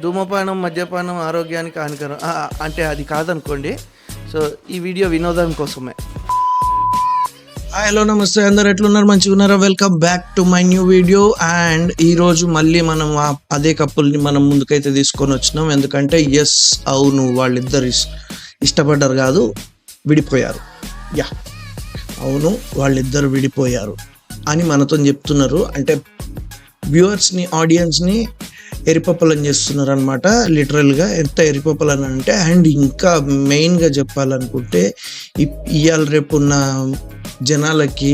ధూమపానం, మద్యపానం ఆరోగ్యానికి హానికరం అంటే అది కాదనుకోండి. సో ఈ వీడియో వినోదం కోసమే. హలో నమస్తే, అందరు ఎట్లున్నారు? మంచిగా ఉన్నారా? Welcome back to my new video. And ఈరోజు మళ్ళీ మనం అదే కప్పుల్ని మనం ముందుకైతే తీసుకొని వచ్చినాం. ఎందుకంటే అవును, వాళ్ళిద్దరు ఇష్టపడ్డారు కాదు, విడిపోయారు. అవును, వాళ్ళిద్దరు విడిపోయారు అని మనతో చెప్తున్నారు. అంటే వ్యూవర్స్ని, ఆడియన్స్ని ఎరిపప్పలని చేస్తున్నారు అనమాట. లిటరల్గా ఎంత ఎరిపప్పలని అంటే, అండ్ ఇంకా మెయిన్గా చెప్పాలనుకుంటే ఇవాళ రేపు ఉన్న జనాలకి,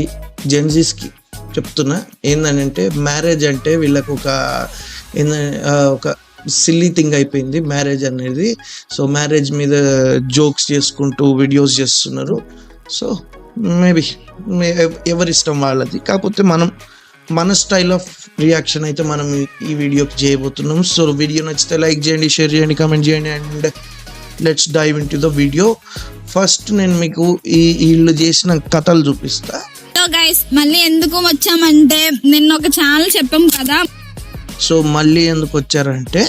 జెన్జీస్కి చెప్తున్నా ఏంటంటే, మ్యారేజ్ అంటే వీళ్ళకు ఒక సిల్లీ థింగ్ అయిపోయింది మ్యారేజ్ అనేది. సో మ్యారేజ్ మీద జోక్స్ చేసుకుంటూ వీడియోస్ చేస్తున్నారు. సో మేబీ ఎవరిష్టం వాళ్ళది. కాకపోతే మన స్టైల్ ఆఫ్ రియాక్షన్ అయితే మనం ఈ వీడియోకి చేయబోతున్నాం. సో వీడియో నచ్చితే లైక్ చేయండి, షేర్ చేయండి, కామెంట్ చేయండి. And let's dive in to the video. First నేను మీకు వీళ్ళు చేసిన కథలు చూపిస్తా. గైస్, మళ్ళీ ఎందుకు వచ్చామంటే, నిన్న ఒక ఛానల్ చెప్పాం కదా. సో మళ్ళీ ఎందుకు వచ్చారంటే,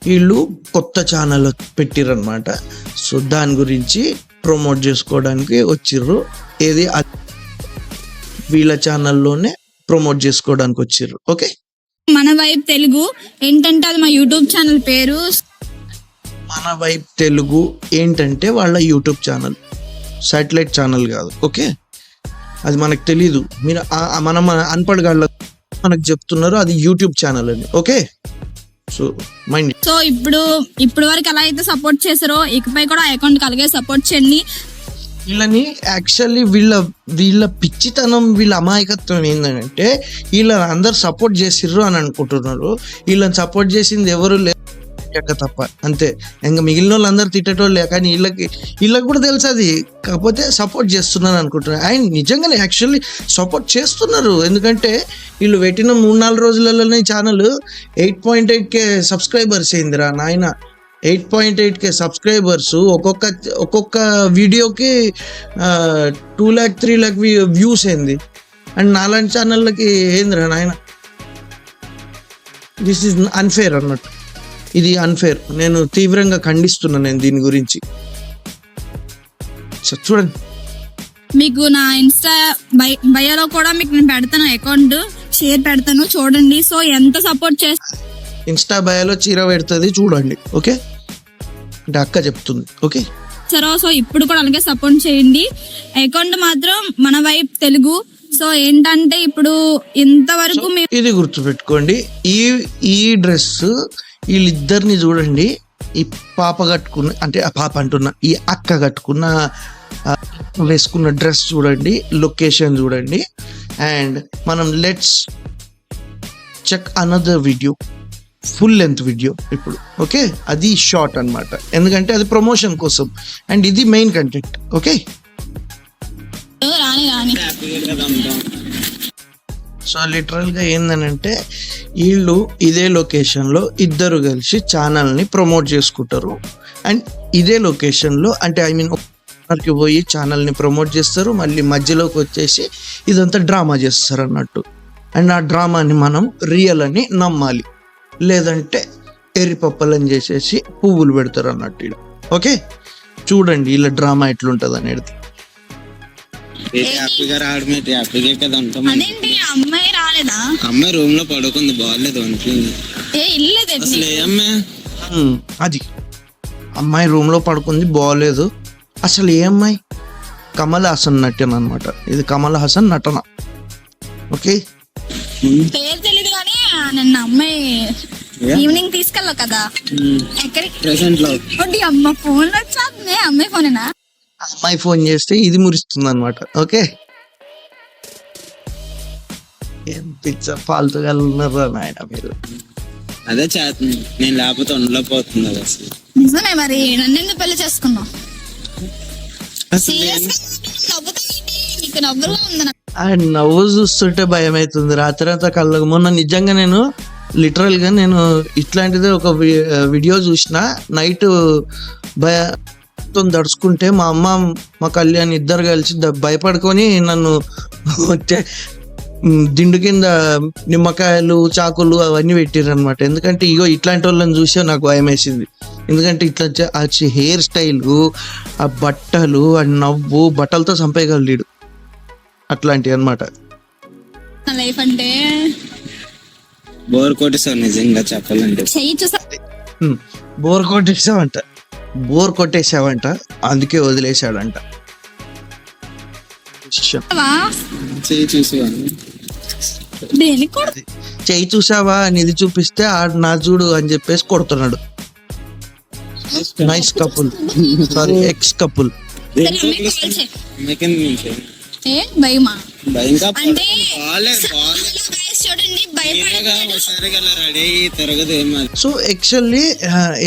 వీళ్ళు కొత్త ఛానల్ పెట్టిరనమాట. సో దాని గురించి ప్రమోట్ చేసుకోవడానికి వచ్చిర్రు. ఏది వీళ్ళ ఛానల్లోనే ప్రమోట్ చేసుకోవడానికి వచ్చిర్రు. ఓకే, మన వైబ్ తెలుగు ఏంటంటే అది మా యూట్యూబ్ ఛానల్ పేరు. మన వైబ్ తెలుగు ఏంటంటే వాళ్ళ యూట్యూబ్ ఛానల్, సాటిలైట్ ఛానల్ కాదు. ఓకే, అది మనకు తెలీదు. మీరు మనం అన్పడగాళ్ళ మనకు చెప్తున్నారు అది యూట్యూబ్ ఛానల్ అని. Okay, so mind. సో ఇప్పుడు వరకు ఎలా అయితే సపోర్ట్ చేశారో, ఇకపై కూడా అకౌంట్ అలాగే సపోర్ట్ చేయండి. వీళ్ళని యాక్చువల్లీ వీళ్ళ పిచ్చితనం, వీళ్ళ అమాయకత్వం ఏంటంటే, వీళ్ళని అందరు సపోర్ట్ చేసిర్రు అని అనుకుంటున్నారు. వీళ్ళని సపోర్ట్ చేసింది ఎవరు లేదు తప్ప, అంతే. ఇంకా మిగిలిన వాళ్ళు అందరు తిట్టేటోళ్ళే. కానీ వీళ్ళకి కూడా తెలుసు అది, కాకపోతే సపోర్ట్ చేస్తున్నారు అనుకుంటున్నారు. ఆయన నిజంగానే యాక్చువల్లీ సపోర్ట్ చేస్తున్నారు. ఎందుకంటే వీళ్ళు పెట్టిన 3-4 రోజులలోనే ఛానల్ 8.8K సబ్స్క్రైబర్స్ అయిందిరా నాయన. 8.8K subscribers. ఒక్కొక్క వీడియోకి 2 lakh 3 lakh వ్యూస్ అయింది. అండ్ నాలాంటి ఛానళ్ళకి ఏందిరా నాయన, దిస్ ఈజ్ అన్ఫేర్ అన్నట్టు. ఇది అన్ఫేర్. నేను తీవ్రంగా ఖండిస్తున్నాను నేను దీని గురించి. చూడండి, మీకు నా ఇన్స్టా బయోలో కూడా మీకు నేను పెడతాను, అకౌంట్ షేర్ పెడతాను, చూడండి. సో ఎంత సపోర్ట్ చేస్తారు. ఇన్స్టా బయోలో చీర పెడుతుంది, చూడండి. ఓకే, అంటే అక్క చెప్తుంది. ఓకే, సో ఇప్పుడు కూడా అలాగే సపోర్ట్ చేయండి. అకౌంట్ మాత్రం మన వైపు తెలుగు. సో ఏంటంటే, ఇప్పుడు ఇంతవరకు ఇది గుర్తుపెట్టుకోండి. ఈ డ్రెస్ వీళ్ళిద్దరిని చూడండి. ఈ పాప కట్టుకున్న, అంటే ఆ పాప అంటున్నా, ఈ అక్క కట్టుకున్న వేసుకున్న డ్రెస్ చూడండి, లొకేషన్ చూడండి. అండ్ మనం let's check another video, full length video ఇప్పుడు. ఓకే, అది షార్ట్ అన్నమాట, ఎందుకంటే అది ప్రమోషన్ కోసం. అండ్ ఇది మెయిన్ కంటెంట్. ఓకే, సో లిటరల్గా ఏందనంటే, వీళ్ళు ఇదే లొకేషన్లో ఇద్దరు కలిసి ఛానల్ని ప్రమోట్ చేసుకుంటారు. అండ్ ఇదే లొకేషన్లో, అంటే ఐ మీన్ కి పోయి ఛానల్ని ప్రమోట్ చేస్తారు, మళ్ళీ మధ్యలోకి వచ్చేసి ఇదంతా డ్రామా చేస్తారు అన్నట్టు. అండ్ ఆ డ్రామాని మనం రియల్ అని నమ్మాలి, లేదంటే ఎర్రిపప్పలని చేసేసి పువ్వులు పెడతారు అన్నట్టు. ఓకే, చూడండి ఇలా డ్రామా ఎట్లుంటది అనేది. అమ్మాయి రాలేదా? అమ్మాయి రూమ్ లో పడుకుంది, బాగాలేదు అది అమ్మాయి రూమ్ లో పడుకుంది, బాగోలేదు. అసలు ఏ అమ్మాయి? కమల్ హాసన్ నటన అనమాట. ఇది కమల్ హాసన్ నటన. ఓకే, పేరు తెలియదు కానీ నిన్న అమ్మాయి ఈవినింగ్ తీసుకెళ్ళావు కదా ఎక్కడికి? అమ్మ ఫోన్ వచ్చాది, అమ్మాయి ఫోనేనా? అమ్మాయి ఫోన్ చేస్తే ఇది మురిస్తుంది అనమాట. ఓకే, ఏం పిచ్చ ఫాల్తుగా ఉన్నారు నాయన మీరు. అదే చేస్తుంది, నేను లేకపోతే ఉండలేకపోతుంది అది. అసలు నిజమే. మరి నన్ను ఎందుకు పెళ్లి చేసుకున్నావు? ఆ నవ్వు చూస్తుంటే భయం అవుతుంది రాత్రి కళ్ళకు. మొన్న నిజంగా నేను లిటరల్గా ఇట్లాంటిదే ఒక వీడియో చూసిన. నైట్ దడుచుకుంటే మా అమ్మ, మా కళ్యాణ్ ఇద్దరు కలిసి భయపడుకొని నన్ను దిండు కింద నిమ్మకాయలు చాకులు అవన్నీ పెట్టిర్రు అనమాట. ఎందుకంటే ఇగో ఇట్లాంటి వాళ్ళని చూసే నాకు భయం వేసింది. ఎందుకంటే ఇట్లా ఆ హెయిర్ స్టైల్, ఆ బట్టలు, ఆ నవ్వు, బట్టలతో చంపేయగలడు అట్లాంటివి అనమాట. నా లైఫ్ అంటే బోర్ కొట్టేసావు నిజంగా చెప్పాలంటే. చెయ్యి చూసా బోర్ కొట్టేసావంట అందుకే వదిలేశాడంట. చేయి చూసావా? దేనికి కూడా చెయ్యి చూసావా అని ఇది చూపిస్తే నా చూడు అని చెప్పేసి కొడుతున్నాడు. Nice couple, sorry X couple. భయమా అంటే సో యాక్చువల్లీ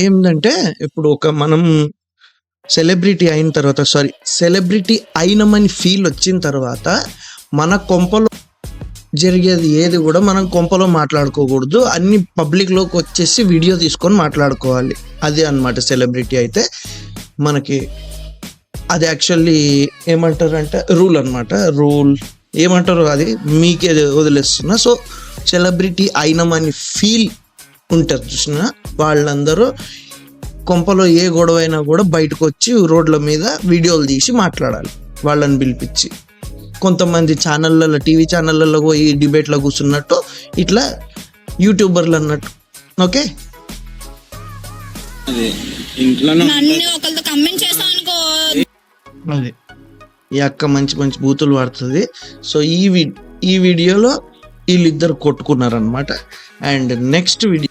ఏంటంటే ఇప్పుడు మనం సెలబ్రిటీ అయినమని ఫీల్ వచ్చిన తర్వాత మన కొంపలో జరిగేది ఏది కూడా మనం కొంపలో మాట్లాడుకోకూడదు. అన్ని పబ్లిక్లోకి వచ్చేసి వీడియో తీసుకొని మాట్లాడుకోవాలి. అదే అన్నమాట సెలబ్రిటీ అయితే మనకి. అది యాక్చువల్లీ ఏమంటారంటే రూల్ అనమాట. రూల్ ఏమంటారు అది మీకే వదిలేస్తున్నా. సో సెలబ్రిటీ అయినామని ఫీల్ ఉంటారు చూసిన వాళ్ళందరూ కొంపలో ఏ గొడవ అయినా కూడా బయటకు వచ్చి రోడ్ల మీద వీడియోలు తీసి మాట్లాడాలి వాళ్ళని పిలిపించి. కొంతమంది ఛానళ్ళలో, టీవీ ఛానళ్ళలో పోయి డిబేట్లో కూర్చున్నట్టు ఇట్లా యూట్యూబర్లు అన్నట్టు. ఓకే, ఒకరితో కమెంట్ చేస్తాను అనుకో, అది ఈ అక్క మంచి మంచి బూతులు వాడుతుంది. సో ఈ వీడియోలో వీళ్ళిద్దరు కొట్టుకున్నారనమాట. అండ్ నెక్స్ట్ వీడియో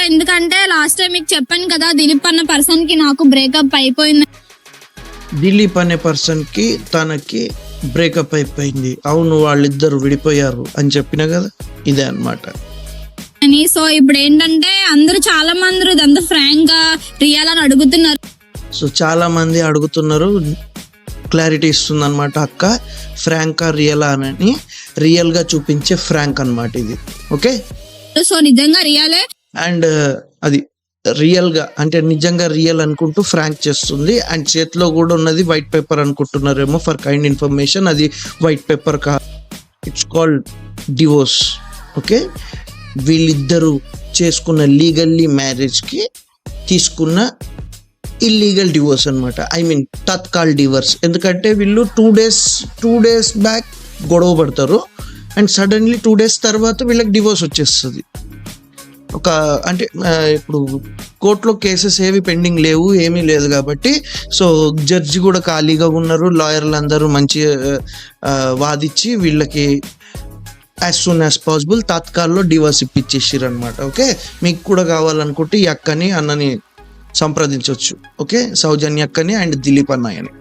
ఎందుకంటే లాస్ట్ టైం మీకు చెప్పాను కదా, దిలీప్ అన్న పర్సన్ కి నాకు బ్రేకప్ అయిపోయింది. దిలీప్ అనే పర్సన్ కి తనకి బ్రేకప్ అయిపోయింది. అవును, వాళ్ళిద్దరు విడిపోయారు అని చెప్పిన కదా, ఇదే అన్నమాట. అని సో ఇప్పుడు ఏంటంటే అందరూ చాలా మంది ఇదంతా ఫ్రాంక్ గా రియల్ అని అడుగుతున్నారు. సో చాలా మంది అడుగుతున్నారు, క్లారిటీ ఇస్తుంది అనమాట అక్క. ఫ్రాంకా రియలా అని రియల్ గా చూపించే ఫ్రాంక్ అన్నమాట ఇది. ఓకే, సో నిజంగా రియలే. అండ్ అది రియల్ గా అంటే నిజంగా రియల్ అనుకుంటూ ఫ్రాంక్ చేస్తుంది. అండ్ చేతిలో కూడా ఉన్నది వైట్ పేపర్ అనుకుంటున్నారేమో, ఫర్ కైండ్ ఇన్ఫర్మేషన్ అది వైట్ పేపర్ కాదు, ఇట్స్ కాల్డ్ డివోర్స్. ఓకే, వీళ్ళిద్దరూ చేసుకున్న లీగల్లీ మ్యారేజ్ కి తీసుకున్న ఇల్లీగల్ డివోర్స్ అనమాట. I mean Tatkal divorce. ఎందుకంటే వీళ్ళు టూ డేస్ బ్యాక్ గొడవ పడతారు అండ్ సడన్లీ 2 days తర్వాత వీళ్ళకి డివోర్స్ వచ్చేస్తుంది. అంటే ఇప్పుడు కోర్టులో కేసెస్ ఏవి పెండింగ్ లేవు, ఏమీ లేదు కాబట్టి సో జడ్జి కూడా ఖాళీగా ఉన్నారు. లాయర్లు అందరూ మంచి వాదించి వీళ్ళకి యాజ్ సూన్ యాజ్ పాసిబుల్ తత్కాల్లో డివోర్స్ ఇప్పించేసారు అనమాట. ఓకే, మీకు కూడా కావాలనుకుంటే ఈ అక్కని అన్నని సంప్రదించవచ్చు. ఓకే, సౌజన్య అక్కని అండ్ దిలీప్ అన్నయ్యని.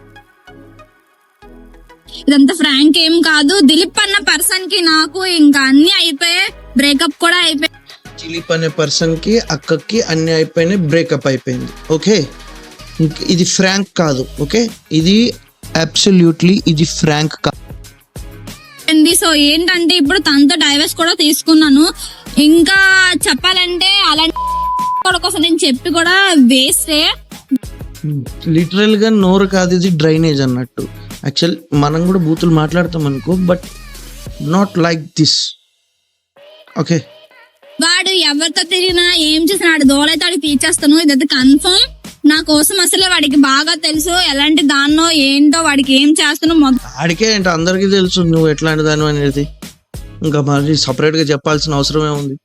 ఇదంతా ఫ్రాంక్ ఏం కాదు. దిలీప్ అన్న పర్సన్ కి నాకు ఇంకా అన్ని అయిపోయాయి, బ్రేకప్ కూడా అయిపోయి. దిలీప్ అనే పర్సన్ కి అక్కకి అన్ని అయిపోయినాయి, బ్రేకప్ అయిపోయింది. ఓకే, ఇది ఫ్రాంక్ కాదు. ఓకే, ఇది అబ్సల్యూట్లీ ఇది ఫ్రాంక్ కాదు. సో ఏంటంటే ఇప్పుడు తనతో డైవర్స్ కూడా తీసుకున్నాను. ఇంకా చెప్పాలంటే అలాంటి కోసం నేను చెప్పి కూడా వేస్టే. లిటరల్ గా నోరు కాదు, ఇది డ్రైనేజ్ అన్నట్టు. యాక్చువల్ మనం కూడా బూతులు మాట్లాడతాం అనుకో, but not like this. Okay, వాడు ఎవరితో తిరిగినా ఏం చేసినా వాడు దోలైతే వాడికి తీర్చేస్తాను, ఇదైతే కన్ఫర్మ్. నా కోసం అసలు వాడికి బాగా తెలుసు ఎలాంటి దాన్నో ఏంటో, వాడికి ఏం చేస్తానో వాడికే ఏంటో అందరికీ తెలుసు నువ్వు ఎట్లాంటి దాని అనేది. ఇంకా మరి సపరేట్ గా చెప్పాల్సిన అవసరమే ఉంది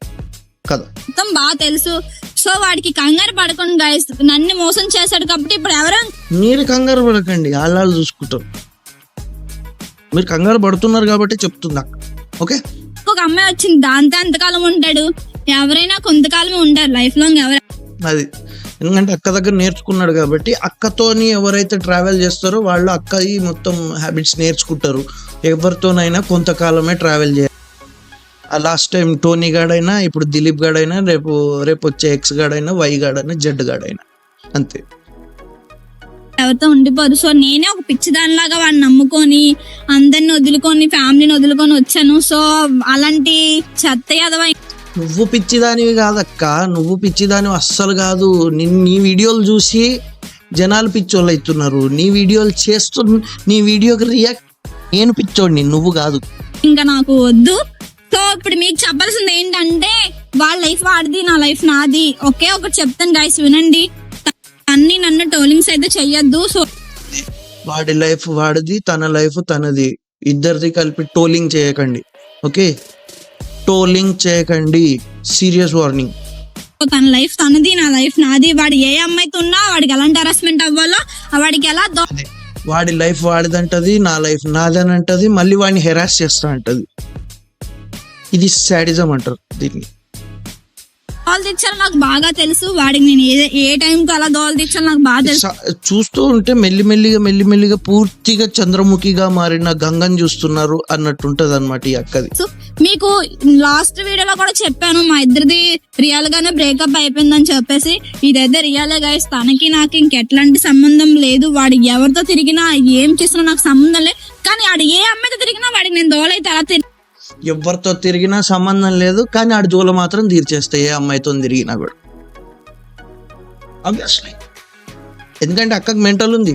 కదా, మొత్తం బాగా తెలుసు. సో వాడికి కంగారు పడకుండా గైస్, నన్ను మోసం చేశాడు కాబట్టి ఇప్పుడు ఎవరు మీరు కంగారు పడకండి, వాళ్ళు చూసుకుంటారు. మీరు కంగారు పడుతున్నారు కాబట్టి చెప్తుందా. ఓకే, ఒక అమ్మాయి వచ్చింది, దాంతో ఎంతకాలం ఉంటాడు? ఎవరైనా కొంతకాలమే ఉంటారు, లైఫ్ లాంగ్ ఎవరైనా. అది ఎందుకంటే అక్క దగ్గర నేర్చుకున్నాడు కాబట్టి, అక్కతోని ఎవరైతే ట్రావెల్ చేస్తారో వాళ్ళు అక్క ఈ మొత్తం హ్యాబిట్స్ నేర్చుకుంటారు. ఎవరితోనైనా కొంతకాలమే ట్రావెల్ చేయాలి. లాస్ట్ టైం టోనీ గాడైనా, ఇప్పుడు దిలీప్ గాడైనా, రేపు వచ్చే ఎక్స్ గాడైనా, వై గాడైనా, జెడ్ గాడైనా అంతే, ఎవరితో ఉండిపోదు. సో నేనే ఒక పిచ్చిదానిలాగా వాడిని నమ్ముకొని అందరిని వదులుకొని ఫ్యామిలీని వదులుకొని వచ్చాను. సో అలాంటి చెత్త యాదవ. నువ్వు పిచ్చిదానివి కాదక్క, నువ్వు పిచ్చిదానివి అస్సలు కాదు. నీ వీడియోలు చూసి జనాలు పిచ్చోళ్ళు అవుతున్నారు. నీ వీడియోలు నీ వీడియోకి రియాక్ట్ నేను పిచ్చోడిని, నువ్వు కాదు. ఇంకా నాకు వద్దు. ఇప్పుడు మీకు చెప్పాల్సింది ఏంటంటే వాళ్ళ లైఫ్ వాడిది, నా లైఫ్ నాది. ఒకే ఒకటి చెప్తాను గైస్, వినండి. అన్ని నన్ను టోలింగ్స్ అయితే చెయ్యొద్దు. సో వాడి లైఫ్ వాడిది, తన లైఫ్ తనది. ఇద్దరిది కలిపి టోలింగ్ చేయకండి, ఓకే? టోలింగ్ చేయకండి, సీరియస్ వార్నింగ్. తన లైఫ్ తనది, నా లైఫ్ నాది. వాడు ఏ అమ్మాయితో ఉన్నా వాడికి ఎలాంటి హరాస్మెంట్ అవ్వాలో వాడికి ఎలా వాడి లైఫ్ వాడిదంటది, నా లైఫ్ నాదని అంటది, మళ్ళీ వాడిని హెరాస్ చేస్తా అంటది. ఇది సాడిజం అంటారు దీన్ని. దోలు తెచ్చాలో నాకు బాగా తెలుసు. వాడికి నేను ఏ టైంకి అలా దోలు తెచ్చాలో నాకు బాగా తెలుసు. చూస్తూ ఉంటే మెల్లిమెల్లిగా పూర్తిగా చంద్రముఖిగా మారిన గంగని చూస్తున్నారు అన్నట్టుంటది అనమాట ఈ అక్కది. మీకు లాస్ట్ వీడియోలో కూడా చెప్పాను, మా ఇద్దరిది రియల్ గానే బ్రేకప్ అయిపోయిందని చెప్పేసి. ఇదైతే రియలే గైస్. తనకి నాకు ఇంకెట్లాంటి సంబంధం లేదు. వాడు ఎవరితో తిరిగినా ఏం చేసినా నాకు సంబంధం లేదు. కానీ వాడు ఏ అమ్మాయితో తిరిగినా వాడికి నేను దోలైతే అలా ఎవరితో తిరిగినా సంబంధం లేదు, కానీ ఆడి జోల మాత్రం తీర్చేస్తాయి ఏ అమ్మాయితో తిరిగినా కూడా. ఆబ్వియస్లీ, ఎందుకంటే అక్కకి మెంటల్ ఉంది.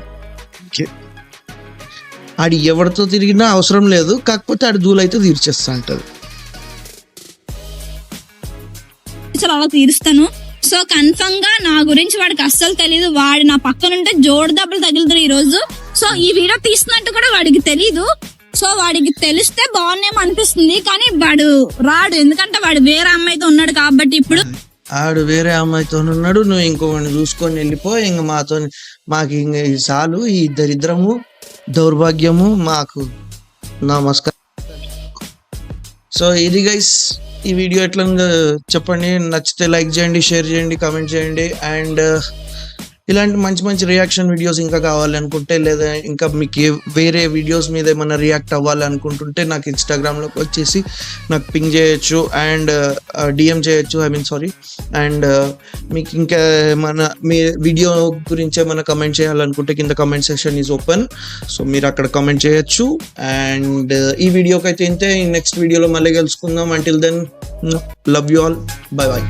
ఆడి ఎవరితో తిరిగినా అవసరం లేదు, కాకపోతే ఆడి జూలు అయితే తీర్చేస్తా అంటది. అలా తీరుస్తాను. సో కన్ఫర్మ్ గా నా గురించి వాడికి అస్సలు తెలీదు. వాడు నా పక్కన ఉంటే జోడు దెబ్బలు తగులుతారు ఈ రోజు. సో ఈ వీడియో తీసినట్టు కూడా వాడికి తెలీదు. సో వాడికి తెలిస్తే బాగుందేమో అనిపిస్తుంది, కానీ వాడు రాడు. ఎందుకంటే వాడు వేరే అమ్మాయితో ఉన్నాడు కాబట్టి. ఇప్పుడు ఆడు వేరే అమ్మాయితో ఉన్నాడు, నువ్వు ఇంకొకరిని చూసుకొని వెళ్ళిపో. ఇంక మాకు ఇంక చాలు, ఈ దరిద్రము దౌర్భాగ్యము మాకు నమస్కారం. సో ఇది గైస్, ఈ వీడియో ఎట్లా ఉందో చెప్పండి. నచ్చితే లైక్ చేయండి, షేర్ చేయండి, కామెంట్ చేయండి. అండ్ ఇలాంటి మంచి మంచి రియాక్షన్ వీడియోస్ ఇంకా కావాలనుకుంటే, లేదా ఇంకా మీకు వేరే వీడియోస్ మీద ఏమైనా రియాక్ట్ అవ్వాలనుకుంటుంటే నాకు ఇన్స్టాగ్రామ్లోకి వచ్చేసి నాకు పింగ్ చేయొచ్చు అండ్ డిఎం చేయొచ్చు. అండ్ మీకు ఇంకా ఏమైనా మీ వీడియో గురించి ఏమైనా కమెంట్ చేయాలనుకుంటే కింద comment section is open. So మీరు అక్కడ కమెంట్ చేయొచ్చు. అండ్ ఈ వీడియోకి అయితే ఇంతే. నెక్స్ట్ వీడియోలో మళ్ళీ కలుసుకుందాం. Until then, love you all, bye bye.